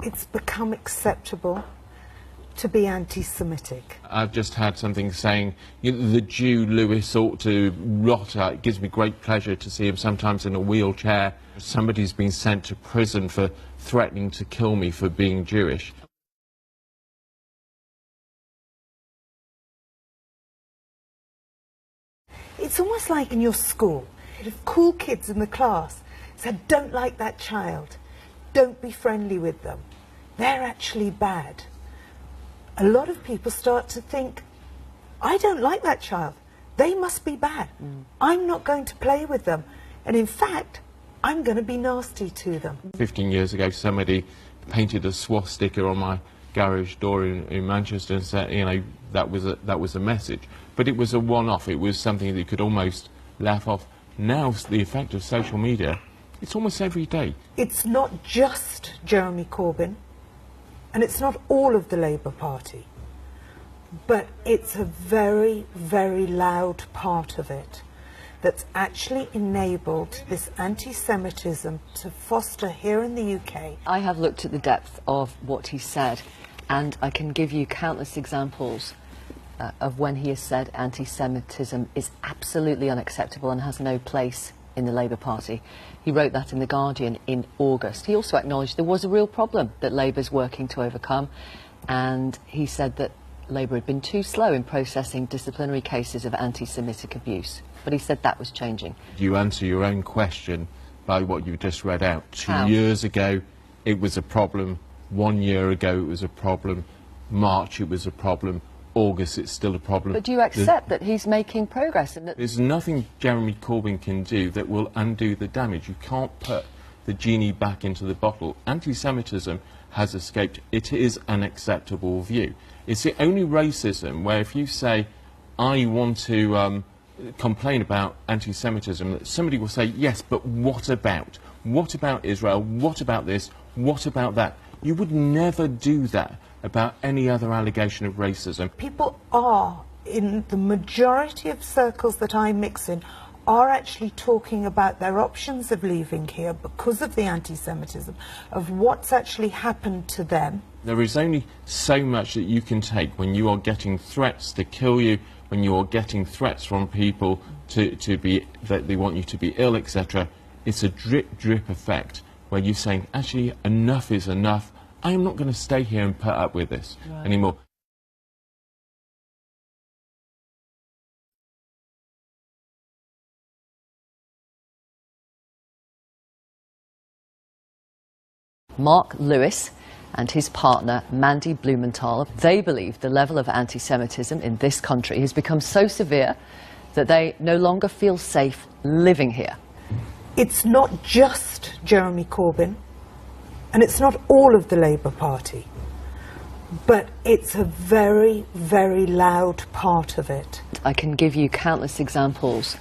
it's become acceptable to be anti-Semitic. I've just had something saying, you know, the Jew Lewis ought to rot out. It gives me great pleasure to see him sometimes in a wheelchair. Somebody's been sent to prison for threatening to kill me for being Jewish. It's almost like in your school, if cool kids in the class said, don't like that child, don't be friendly with them, they're actually bad. A lot of people start to think, I don't like that child, they must be bad. I'm not going to play with them. And in fact, I'm going to be nasty to them. 15 years ago, somebody painted a swastika on my garage door in Manchester and said, you know, that was a message. But it was a one-off. It was something that you could almost laugh off. Now, the effect of social media, it's almost every day. It's not just Jeremy Corbyn, and it's not all of the Labour Party, but it's a very, very loud part of it that's actually enabled this anti-Semitism to foster here in the UK. I have looked at the depth of what he said, and I can give you countless examples of when he has said anti-Semitism is absolutely unacceptable and has no place in the Labour Party. He wrote that in The Guardian in August. He also acknowledged there was a real problem that Labour's working to overcome, and he said that Labour had been too slow in processing disciplinary cases of anti-Semitic abuse. But he said that was changing. You answer your own question by what you just read out. How? 2 years ago, it was a problem. 1 year ago, it was a problem. March, it was a problem. August, it's still a problem. But do you accept that he's making progress? And that there's nothing Jeremy Corbyn can do that will undo the damage. You can't put the genie back into the bottle. Anti-Semitism has escaped. It is an acceptable view. It's the only racism where if you say, I want to complain about anti-Semitism, that somebody will say, yes, but what about? What about Israel? What about this? What about that? You would never do that about any other allegation of racism. People are, in the majority of circles that I mix in, are actually talking about their options of leaving here because of the anti-Semitism, of what's actually happened to them. There is only so much that you can take when you are getting threats to kill you, when you are getting threats from people that they want you to be ill, etc. It's a drip effect where you're saying, actually, enough is enough. I am not going to stay here and put up with this anymore. Mark Lewis and his partner Mandy Blumenthal, they believe the level of anti-Semitism in this country has become so severe that they no longer feel safe living here. It's not just Jeremy Corbyn, and it's not all of the Labour Party, but it's a very, very loud part of it. I can give you countless examples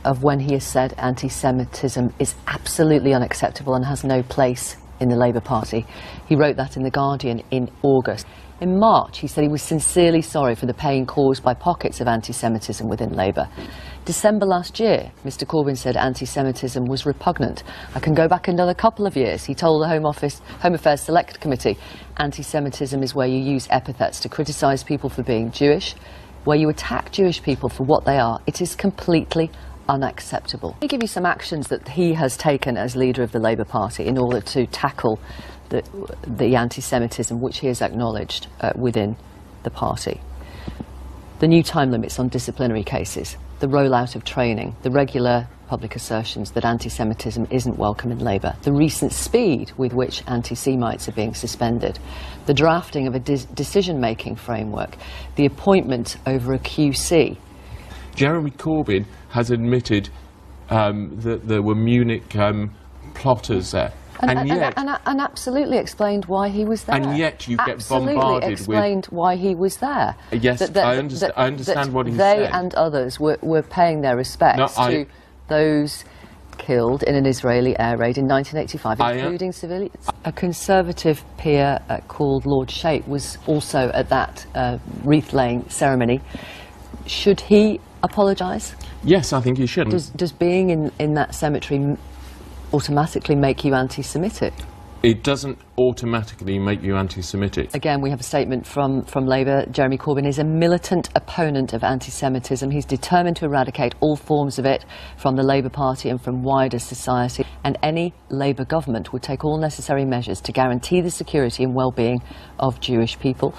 of when he has said anti-Semitism is absolutely unacceptable and has no place in the Labour Party. He wrote that in The Guardian in August. In March, he said he was sincerely sorry for the pain caused by pockets of anti-Semitism within Labour. December last year, Mr Corbyn said anti-Semitism was repugnant. I can go back another couple of years. He told the Home Affairs Select Committee, anti-Semitism is where you use epithets to criticise people for being Jewish, where you attack Jewish people for what they are. It is completely unacceptable. Let me give you some actions that he has taken as leader of the Labour Party in order to tackle the anti-Semitism which he has acknowledged within the party. The new time limits on disciplinary cases, the rollout of training, the regular public assertions that anti-Semitism isn't welcome in Labour, the recent speed with which anti-Semites are being suspended, the drafting of a decision-making framework, the appointment over a QC. Jeremy Corbyn has admitted that there were Munich plotters there. And absolutely explained why he was there. And yet you get bombarded with... Absolutely explained why he was there. Yes, I understand what he said. They said. and others were paying their respects to those killed in an Israeli air raid in 1985, including civilians. A Conservative peer called Lord Shape was also at that wreath-laying ceremony. Should he apologise? Yes, I think he should. Does being in that cemetery automatically make you anti-Semitic? it doesn't automatically make you anti-Semitic. Again, we have a statement from Labour. Jeremy Corbyn is a militant opponent of anti-Semitism. He's determined to eradicate all forms of it from the Labour Party and from wider society. And any Labour government would take all necessary measures to guarantee the security and well-being of Jewish people.